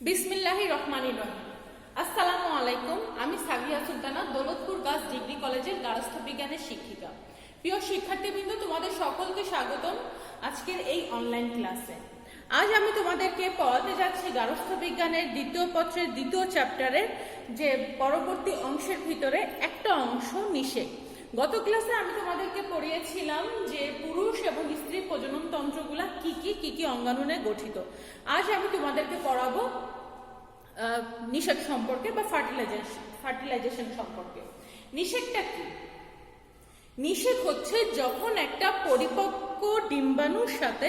বিসমিল্লাহির রহমানির রহিম। আসসালামু আলাইকুম। আমি সাবিয়া সুলতানা, দৌলতপুর গার্লস ডিগ্রি কলেজের গার্হস্থ্য বিজ্ঞানের শিক্ষিকা। প্রিয় শিক্ষার্থীবৃন্দ, তোমাদের সকলকে স্বাগতম আজকের এই অনলাইন ক্লাসে। আজ আমি তোমাদেরকে পড়াতে যাচ্ছি গার্হস্থ্য বিজ্ঞানের দ্বিতীয় পত্রের দ্বিতীয় চ্যাপ্টারের যে পরবর্তী অংশের ভিতরে একটা অংশ নিষেক। গত ক্লাসে আমি তোমাদেরকে পড়িয়েছিলাম যে পুরুষ এবং স্ত্রী প্রজনন তন্ত্রগুলা কি কি অঙ্গাণু নিয়ে গঠিত। আজ আমি তোমাদেরকে পড়াবো নিষেক সম্পর্কে বা ফার্টিলাইজেশন সম্পর্কে। নিষেকটা কি? নিষেক হচ্ছে যখন একটা পরিপক্ক ডিম্বাণুর সাথে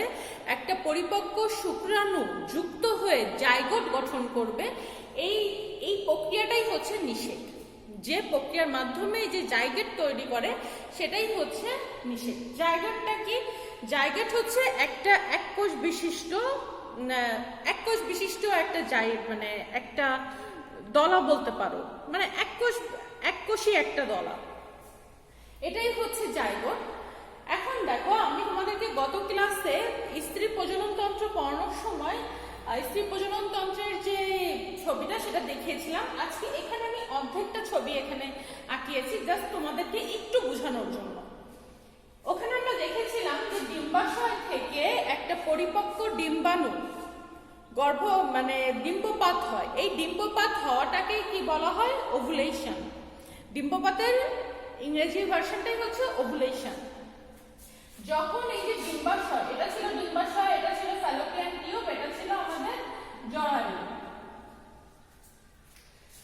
একটা পরিপক্ক শুক্রাণু যুক্ত হয়ে জাইগোট গঠন করবে, এই প্রক্রিয়াটাই হচ্ছে নিষেক। যে প্রক্রিয়ার মাধ্যমে যে জাইগোট তৈরি করে সেটাই হচ্ছে নিষেক। জাইগোটটা কি? জাইগোট হচ্ছে একটা এককোষ বিশিষ্ট একটা মানে একটা দলা বলতে পারো, মানে এককোষী একটা দলা, এটাই হচ্ছে জাইগোট। এখন দেখো, আমি তোমাদেরকে গত ক্লাসে স্ত্রী প্রজনন তন্ত্র পড়ানোর সময় স্ত্রী প্রজনন তন্ত্রের যে ছবিটা সেটা দেখিয়েছিলাম। আজকে এখানে আমি অর্ধেকটা ছবি এখানে আঁকিয়েছি জাস্ট তোমাদেরকে একটু বোঝানোর জন্য। ওখানে আমরা দেখেছিলাম যে ডিম্বাশয় থেকে একটা পরিপক্ক ডিম্বাণু ডিম্বপাত হয়। এই ডিম্বপাত হওয়াটাকে কি বলা হয়? ওভুলেশন। ডিম্বপাতের ইংরেজি ভার্সনটাই হচ্ছে ওভুলেশন। যখন এই যে ডিম্বাশয়, এটা ছিল ডিম্বাশয়, এটা ছিল ফ্যালোপিয়ান টিউব, এটা ছিল আমাদের জরায়ু,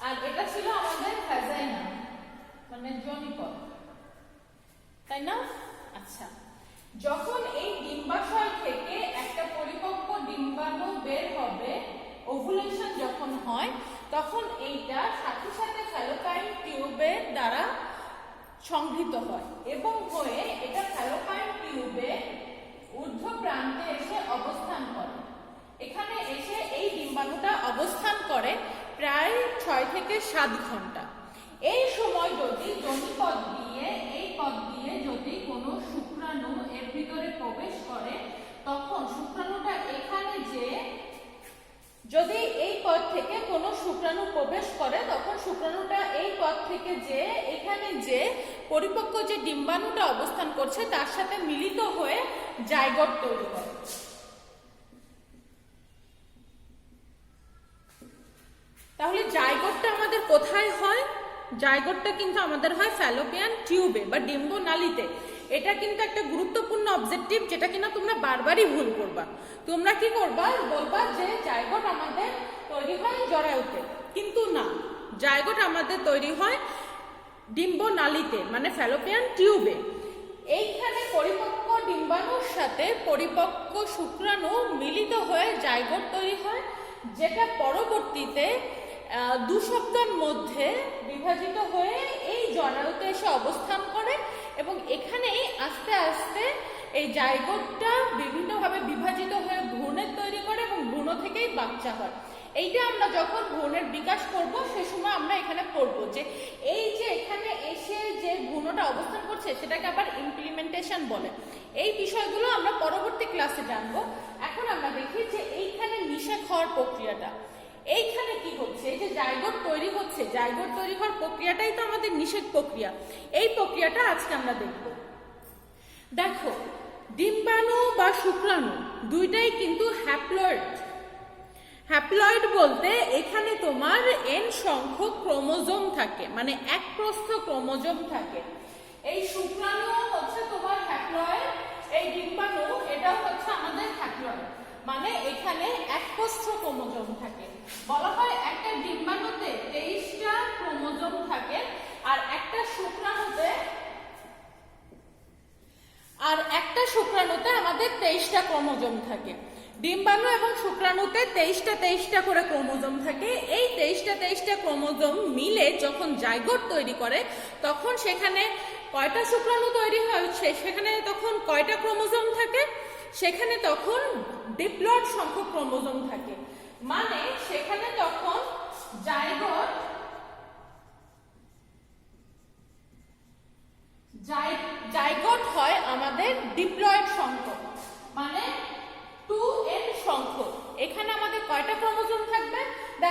আর এটা ছিল আমাদের ভ্যাজাইনা মানে যোনিপথ, তাই না? আচ্ছা, যখন এই ডিম্বাশয় থেকে একটা পরিপক্ক ডিম্বাণু বের হবে, ওভুলেশন যখন হয়, তখন এইটা সাথে সাথে ফ্যালোপাইন টিউবের দ্বারা সংঘৃত হয় এবং হয়ে এটা ফ্যালোপাইন টিউবে ঊর্ধ্ব প্রান্তে এসে অবস্থান করে। এখানে এসে এই ডিম্বাণুটা অবস্থান করে প্রায় 6 থেকে 7 ঘন্টা। এই সময় যদি যোনিপথ দিয়ে, এই পথ দিয়ে যদি কোনো শুক্রাণু এর ভিতরে প্রবেশ করে, তখন শুক্রাণুটা এখানে যদি এই পথ থেকে কোনো শুক্রাণু প্রবেশ করে, তখন শুক্রাণুটা এই পথ থেকে এখানে পরিপক্ক যে ডিম্বাণুটা অবস্থান করছে তার সাথে মিলিত হয়ে জাইগোট তৈরি করে। তাহলে জাইগোটটা আমাদের কোথায় হয়? জাইগোটটা কিন্তু আমাদের হয় ফ্যালোপিয়ান টিউবে বা ডিম্বনালীতে। এটা কিন্তু একটা গুরুত্বপূর্ণ অবজেক্টিভ, যেটা কিনা তোমরা বারবারই ভুল করবা। তোমরা কি করবা? বলবা যে জাইগোট আমাদের তৈরি হয় জরায়ুতে, কিন্তু না, জাইগোট আমাদের তৈরি হয় ডিম্বনালীতে মানে ফ্যালোপিয়ান টিউবে। এইখানে পরিপক্ক ডিম্বাণুর সাথে পরিপক্ক শুক্রাণু মিলিত হয়ে জাইগোট তৈরি হয়, যেটা পরবর্তীতে 2 সপ্তাহের মধ্যে বিভাজিত হয়ে এই জরায়ুতে এসে অবস্থান করে এবং এখানেই আস্তে আস্তে এই জাইগোটটা বিভিন্নভাবে বিভাজিত হয়ে ভ্রূণের তৈরি করে এবং ভ্রূণ থেকেই বাচ্চা হয়। এইটা আমরা যখন ভ্রূণের বিকাশ করব সে সময় আমরা এখানে পড়ব যে এই যে এখানে এসে যে ভ্রূণটা অবস্থান করছে সেটাকে আবার ইমপ্লিমেন্টেশন বলে। এই বিষয়গুলো আমরা পরবর্তী ক্লাসে জানবো। এখন আমরা দেখি যে এইখানে নিষেক হওয়ার প্রক্রিয়াটা। এইখানে কি হচ্ছে? এই যে জাইগোট তৈরি হচ্ছে, জাইগোট তৈরি হওয়ার প্রক্রিয়াটাই তো আমাদের নিষেক প্রক্রিয়া। এই প্রক্রিয়াটা আজকে আমরা দেখব। দেখো, ডিম্বাণু বা শুক্রাণু দুইটাই কিন্তু হ্যাপ্লয়েড। হ্যাপ্লয়েড বলতে এখানে তোমার n সংখ্যক ক্রোমোজোম থাকে, মানে একপ্রস্থ ক্রোমোজোম থাকে। এই শুক্রাণু হচ্ছে তোমার হ্যাপ্লয়েড, এই ডিম্বাণু এটা হচ্ছে আমাদের হ্যাপ্লয়েড, মানে এখানে একপ্রস্থ ক্রোমোজোম থাকে। বলা হয় একটা ডিম্বাণুতে 23টা ক্রোমোজোম থাকে আর একটা শুক্রাণুতে আমাদের 23টা ক্রোমোজোম থাকে। ডিম্বাণু এবং শুক্রাণুতে 23টা করে ক্রোমোজোম থাকে। এই 23টা ক্রোমোজোম মিলে যখন জাইগোট তৈরি করে, তখন সেখানে কয়টা শুক্রাণু তৈরি হয়, সেখানে তখন কয়টা ক্রোমোজোম থাকে? সেখানে তখন ডিপ্লয়েড সংখ্যক ক্রোমোজোম থাকে, মানে সেখানে তখন জাইগোট হয় আমাদের ডিপ্লয়েড সংখ্যক, মানে 2n সংখ্যক। এখানে আমাদের কয়টা ক্রোমোজোম থাকবে?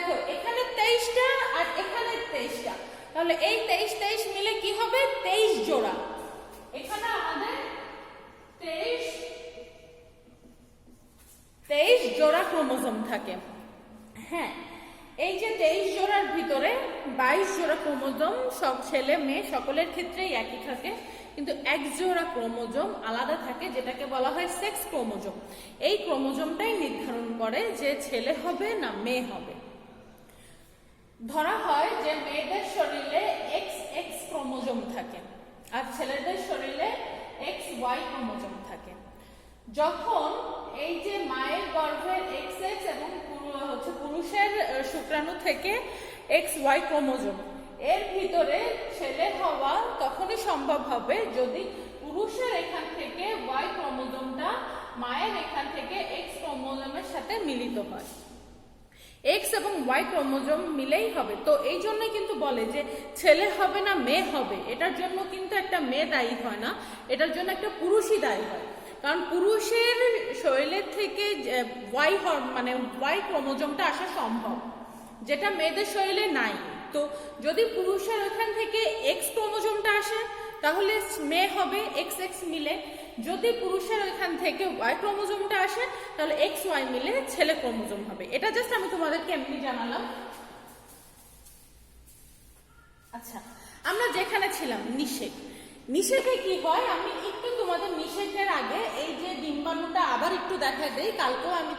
দেখো এখানে 23টা আর এখানে 23টা, তাহলে এই 23 23 মিলে কি হবে 23 জোড়া। এখানে আমাদের 23 জোড়া ক্রোমোজোম থাকে। হ্যাঁ, এই যে 23 জোড়ার ভিতরে 22 জোড়া ক্রোমোজোম সব ছেলে মেয়ে সকলের ক্ষেত্রেই একই থাকে, কিন্তু এক জোড়া ক্রোমোজোম আলাদা থাকে যেটাকে বলা হয় সেক্স ক্রোমোজোম। এই ক্রোমোজোমটাই নির্ধারণ করে যে ছেলে হবে না মেয়ে হবে। ধরা হয় যে মেয়েদের শরীরে XX ক্রোমোজোম থাকে আর ছেলেদের শরীরে XY ক্রোমোজোম থাকে। যখন এই যে মায়ের গর্ভের XX এবং পুরুষের শুক্রাণু থেকে XY ক্রোমোজোম এর ভিতরে ছেলে হওয়া তখনই সম্ভব হবে যদি পুরুষের এখান থেকে Y ক্রোমোজোমটা মায়ের এখান থেকে X ক্রোমোজোমের সাথে মিলিত হয়। X এবং Y ক্রোমোজোম মিলেই হবে। তো এই জন্যই কিন্তু বলে যে ছেলে হবে না মেয়ে হবে, এটার জন্য কিন্তু একটা মেয়ে দায়ী হয় না, এটার জন্য একটা পুরুষই দায়ী হয়। কারণ পুরুষের শরীরের থেকে Y ক্রোমোজোমটা আসা সম্ভব, যেটা মেয়েদের শরীরে নাই। তো যদি পুরুষের ওখান থেকে X ক্রোমোজোমটা আসে তাহলে মেয়ে হবে XX মিলে, যদি পুরুষের ওখান থেকে Y ক্রোমোজোমটা আসে তাহলে XY মিলে ছেলে ক্রোমোজোম হবে। এটা জাস্ট আমি তোমাদেরকে এমনি জানালাম। আচ্ছা, আমরা যেখানে ছিলাম নিষেকে কি হয়, আমি একটু তোমাদের নিষেকের আগে এই যে ডিম্বাণুটা আবার একটু দেখা দেই। কালকেও আমি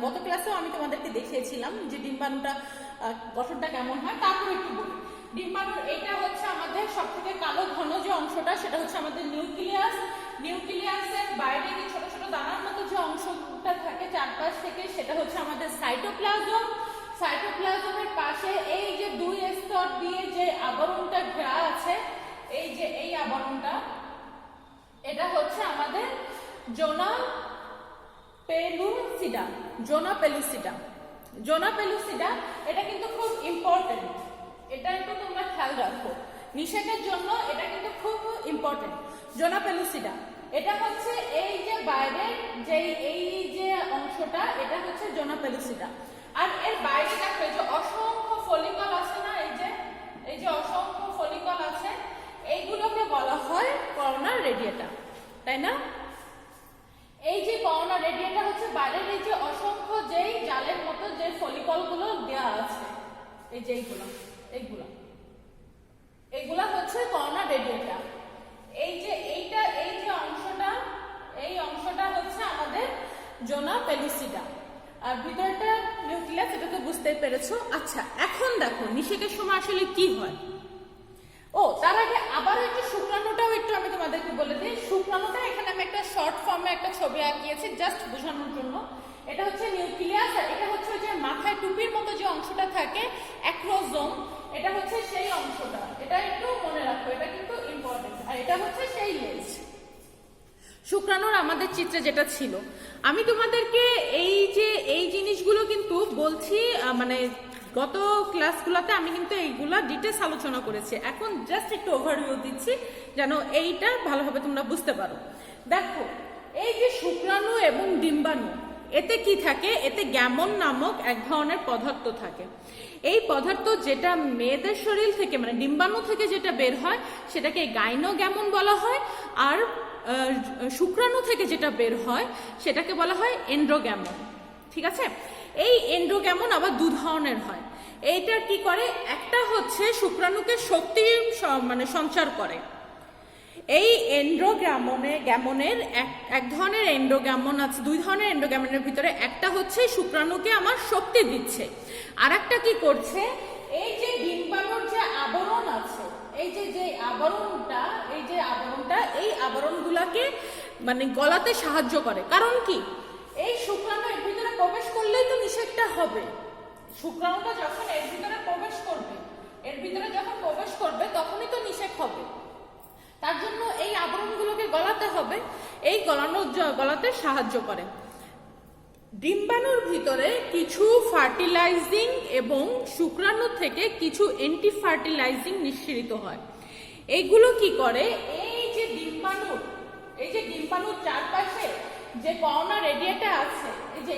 গত ক্লাসেও আমি তোমাদেরকে দেখিয়েছিলাম যে ডিম্বাণুটা গঠনটা কেমন হয়, তারপর একটু বলি। ডিম্বাণুর এটা হচ্ছে আমাদের সবথেকে কালো ঘন যে অংশটা, সেটা হচ্ছে আমাদের নিউক্লিয়াস। নিউক্লিয়াসের বাইরে যে ছোট ছোট দানার মতো যে অংশটা থাকে চারপাশ থেকে, সেটা হচ্ছে আমাদের সাইটোপ্লাজম। সাইটোপ্লাজমের পাশে এই যে 2 স্তর দিয়ে যে আবরণটা ঘেরা আছে, এই যে এই আবরণটা, এটা হচ্ছে আমাদের জোনা পেলুসিডা। জোনা পেলুসিডা এটা কিন্তু খুব ইম্পর্টেন্ট, এটা একটু তোমরা খেয়াল রাখো, নিষেকের জন্য এটা কিন্তু খুব ইম্পর্টেন্ট। জোনা পেলুসিডা এটা হচ্ছে এই যে বাইরে যে এই যে অংশটা, এটা হচ্ছে জোনা পেলুসিডা। আর এর বাইরে দেখো এই যে অসংখ্য ফলিকল আছে না, এই যে অসংখ্য ফলিকল আছে, এইগুলোকে বলা হয় করোনার রেডিয়েটা, তাই না? এই যে করোনা রেডিয়েটা হচ্ছে বাইরের এই যে অসংখ্য যেই জালের মতো যে ফলিকলগুলো দেওয়া আছে, এই যে এইগুলা হচ্ছে করোনা রেডিয়েটা। এই যে অংশটা হচ্ছে আমাদের জোনা পেলুসিডা, আর ভিতরটা নিউক্লিয়াস, এটা তো বুঝতেই পেরেছো। আচ্ছা, এখন দেখো নিষেকের সময় আসলে কি হয়। তার আগে আবার একটু শুক্রাণুটাও একটু আমি তোমাদেরকে বলে দিই। শুক্রাণুটা এখানে আমি একটা শর্ট ফর্মে একটা ছবি আঁকিয়েছি জাস্ট বোঝানোর জন্য। এটা হচ্ছে নিউক্লিয়াস, আর এটা হচ্ছে যে মাথায় টুপির মতো যে অংশটা থাকে অ্যাক্রোজোম, এটা হচ্ছে সেই অংশটা, এটা একটু মনে রাখো, এটা কিন্তু ইম্পর্টেন্ট। আর এটা হচ্ছে সেই লেজ। শুক্রাণুর আমাদের চিত্রে যেটা ছিল, আমি তোমাদেরকে এই জিনিসগুলো কিন্তু বলছি, গত ক্লাসগুলোতে আমি কিন্তু এইগুলা ডিটেলস আলোচনা করেছি। এখন জাস্ট একটু ওভারভিউ দিচ্ছি যেন এইটা ভালোভাবে তোমরা বুঝতে পারো। দেখো এই যে শুক্রাণু এবং ডিম্বাণু, এতে কি থাকে, এতে গ্যামন নামক এক ধরনের পদার্থ থাকে। এই পদার্থ যেটা মেয়েদের শরীর থেকে ডিম্বাণু থেকে যেটা বের হয় সেটাকে গাইনোগ্যামন বলা হয়, আর শুক্রাণু থেকে যেটা বের হয় সেটাকে বলা হয় এন্ড্রোগ্যামন। ঠিক আছে, এই এন্ড্রোগ্যামন আবার 2 ধরনের হয়। এইটা কি করে, একটা হচ্ছে শুক্রাণুকে শক্তি সঞ্চার করে। এই গ্যামনের এক ধরনের এন্ডোগ্যামন আছে, 2 ধরনের এন্ডোগ্যামনের ভিতরে একটা হচ্ছে শুক্রাণুকে আমার শক্তি দিচ্ছে, আর একটা কি করছে, এই যে ডিম্বাণুর যে আবরণ আছে, এই যে আবরণটা এই আবরণগুলাকে গলাতে সাহায্য করে। কারণ কি, এই শুক্রাণু এর ভিতরে প্রবেশ করলেই তো নিষেকটা হবে। শুক্রাণুটা যখন এর ভিতরে প্রবেশ করবে তখনই তো নিষেক হবে। তার জন্য এই আবরণগুলোকে গলাতে হবে, এই গলাতে সাহায্য করে। ডিম্বাণুর ভিতরে কিছু ফার্টিলাইজিং এবং শুক্রাণু থেকে কিছু অ্যান্টি ফার্টিলাইজিং নিঃসৃত হয়। এইগুলো কি করে, এই যে ডিম্বাণুর চারপাশে যে করোনা রেডিয়েটা আছে, এই যে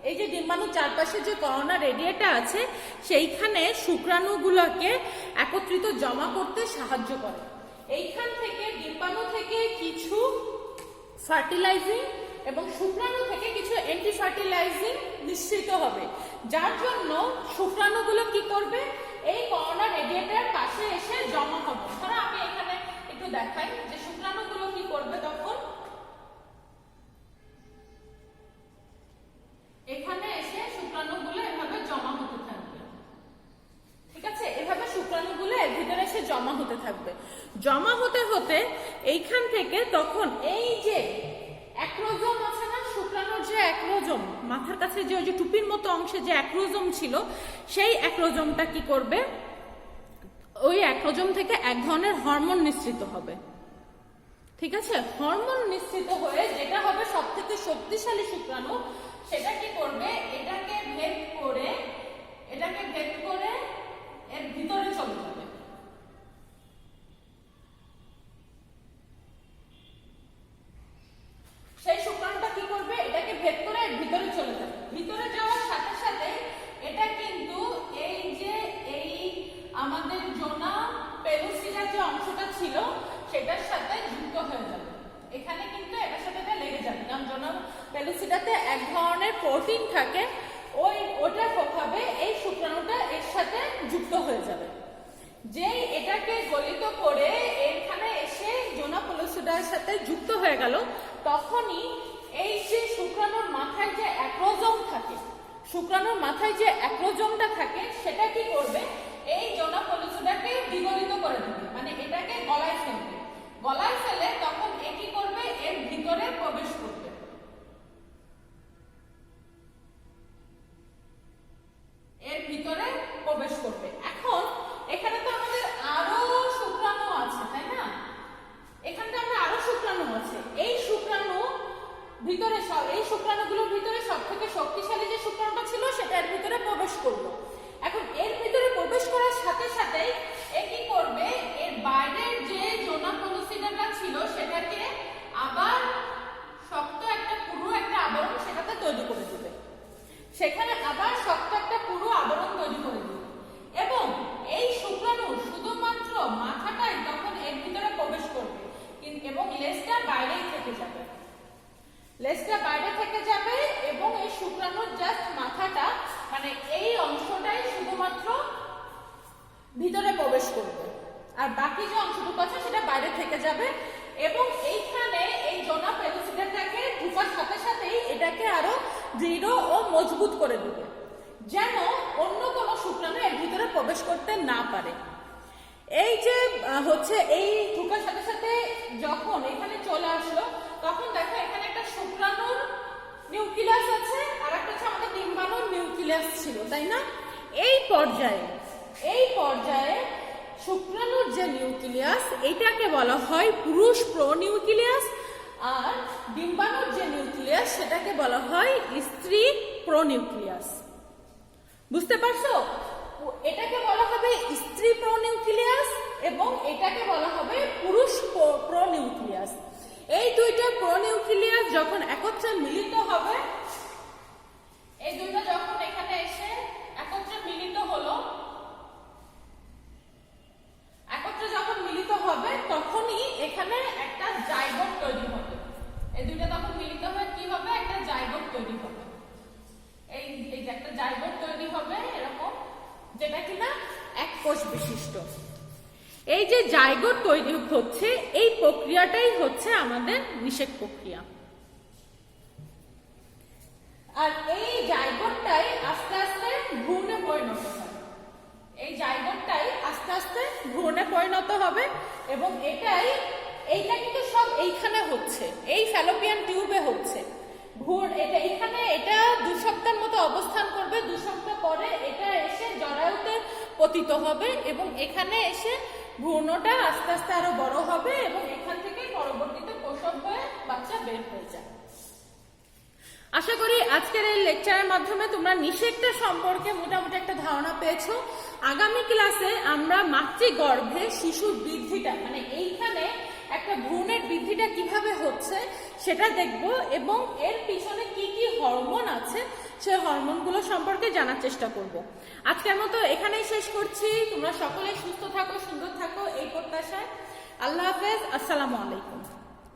এই যে ডিম্বাণুর চারপাশে যে করোনা রেডিয়েটা আছে সেইখানে শুক্রাণুগুলোকে একত্রিত জমা করতে সাহায্য করে। এইখান থেকে ডিম্বাণু থেকে কিছু ফার্টিলাইজিং এবং শুক্রাণু থেকে কিছু অ্যান্টি ফার্টিলাইজিং নিঃসৃত হবে, যার জন্য শুক্রাণুগুলো কি করবে, এই করোনা রেডিয়েটার পাশে এসে জমা হবে। ধরো আমি এখানে একটু দেখাই যে শুক্রাণুগুলো কি করবে, তখন এখানে এসে শুক্রাণুগুলো এভাবে জমা হতে থাকবে। ঠিক আছে, এভাবে শুক্রাণুগুলো এর ভিতরে এসে জমা হতে থাকবে। জমা হতে হতে এইখান থেকে তখন এই যে অ্যাক্রোজোম আছে না, শুক্রাণুর যে অ্যাক্রোজোম, মাথার কাছে যে ওই যে টুপির মতো অংশে যে অ্যাক্রোজোম ছিল, সেই অ্যাক্রোজোমটা কি করবে, ওই অ্যাক্রোজোম থেকে এক ধরনের হরমোন নিঃসৃত হবে। ঠিক আছে, হরমোন নিঃসৃত হয়ে যেটা হবে সব থেকে শক্তিশালী শুক্রাণু, সেটা কি করবে, এটাকে ভেদ করে এর ভিতরে চলে যাবে। সেই শুক্রাণুটা কি করবে, এটাকে ভেদ করে এর ভিতরে চলে যাবে। ভিতরে যাওয়ার সাথে সাথে এটা কিন্তু এই যে এই আমাদের জোনা পেলুসিডা যে অংশটা ছিল সেটার সাথে যুক্ত হয়ে যাবে। এখানে কিন্তু এটার সাথে এটা লেগে যাবে, কারণ জোনা পেলুসিডাতে এক ধরনের প্রোটিন থাকে, ওটার প্রভাবে এই শুক্রাণুটা এর সাথে যুক্ত হয়ে যাবে। যেই এটাকে গলিত করে এখানে এসে জোনা পেলুসিডার সাথে যুক্ত হয়ে গেল, তখনই এই যে শুক্রাণুর মাথায় যে অ্যাক্রোজোম থাকে, শুক্রাণুর মাথায় যে অ্যাক্রোজোমটা থাকে, সেটা কি করবে, এই জোনা পেলুসিডাকে দ্বিগলিত করে দেবে, মানে এটাকে গলায় ফেলবে। গলায় ফেলে তখন এ কি করবে, এর ভিতরে প্রবেশ করবে। এর ভিতরে প্রবেশ করবে। এখন এখানে তো আমাদের আরো শুক্রাণু আছে, তাই না? এখানটা আমরা আরো শুক্রাণু আছে। এই শুক্রাণু ভিতরে এই শুক্রাণুগুলোর ভিতরে সবথেকে শক্তিশালী যে শুক্রাণুটা ছিল সেটা এর ভিতরে প্রবেশ করলো। এখন এর ভিতরে প্রবেশ করার সাথে সাথেই এ কি করবে, এর বাইরের যে জোনা পেলুসিডাটা ছিল সেটাকে আবার শক্ত একটা পুরো একটা আবরণ সেটাতে তৈরি করে দেবে। সেখানে আবার শক্ত একটা পুরো আবরণ তৈরি করে দেবে এবং এই শুক্রাণু শুধুমাত্র মাথাটাই তখন এর ভিতরে প্রবেশ করবে এবং লেজটা বাইরেই থেকে যাবে। লেজটা বাইরে থেকে যাবে এবং এই শুক্রাণুর জাস্ট মাথাটা, মানে এই অংশটাই শুধুমাত্র ভিতরে প্রবেশ করবে, আর বাকি যে অংশটুকু আছে সেটা বাইরে থেকে যাবে। এবং এইখানে এই জোনা পেলুসিডাটাকে ঢোকার সাথে সাথেই এটাকে আরো দৃঢ় ও মজবুত করে দেবে, যেন অন্য কোনো শুক্রাণু এর ভিতরে প্রবেশ করতে না পারে। এই যে হচ্ছে এই ঢোকার সাথে সাথে যখন এখানে চলে আসলো, তখন দেখো এখানে একটা শুক্রাণুর নিউক্লিয়াস আছে আর একটা হচ্ছে আমাদের ডিম্বাণুর নিউক্লিয়াস ছিল, তাই না? এই পর্যায়ে শুক্রাণুর যে নিউক্লিয়াস, এটাকে বলা হয় পুরুষ প্রোনিউক্লিয়াস, আর ডিম্বাণুর যে নিউক্লিয়াস সেটাকে বলা হয় স্ত্রী প্রোনিউক্লিয়াস। বুঝতে পারছো? এটাকে বলা হবে স্ত্রী প্রোনিউক্লিয়াস এবং এটাকে বলা হবে পুরুষ প্রোনিউক্লিয়াস। এই দুইটা প্রোনিউক্লিয়াস যখন একত্রে মিলিত হবে, এই দুইটা যখন এখানে এসে একত্রে মিলিত হলো, একত্রে যখন মিলিত হবে তখনই এখানে একটা জাইগোট তৈরি হবে। এই দুইটা তখন মিলিত হয়ে কি হবে, একটা জাইগোট তৈরি হবে। এই যে একটা জাইগোট তৈরি হবে এরকম, যেটা কিনা এক কোষ বিশিষ্ট। এই যে জাইগোট তৈরি হচ্ছে, এই প্রক্রিয়াটাই হচ্ছে আমাদের নিষেক প্রক্রিয়া। আর এই জাইগোটটাই আস্তে আস্তে ভ্রূণে পরিণত হবে। এই জাইগোটটাই আস্তে আস্তে ভ্রূণে পরিণত হবে এবং এইটা কিন্তু সব এইখানে হচ্ছে, এই ফ্যালোপিয়ান টিউবে হচ্ছে। এটা 2 সপ্তাহের মতো অবস্থান করবে। 2 সপ্তাহ পরে এটা এসে জরায়ুতে পতিত হবে এবং এখানে এসে ভ্রূণটা আস্তে আস্তে আরো বড় হবে এবং এখান থেকে পরবর্তীতে প্রসব হয়ে বাচ্চা বের হয়ে যায়। আশা করি আজকের এই লেকচারের মাধ্যমে তোমরা নিষেকটা সম্পর্কে মোটামুটি একটা ধারণা পেয়েছো। আগামী ক্লাসে আমরা মাতৃগর্ভে শিশুর বৃদ্ধিটা, মানে এইখানে একটা ভ্রূণের বৃদ্ধিটা কিভাবে হচ্ছে সেটা দেখব এবং এর পিছনে কি কি হরমোন আছে সেই হরমোনগুলো সম্পর্কে জানার চেষ্টা করব। আজকের মতো এখানেই শেষ করছি। তোমরা সকলে সুস্থ থাকো, সুন্দর থাকো এই প্রত্যাশায়। আল্লাহ হাফেজ, আসসালামু আলাইকুম।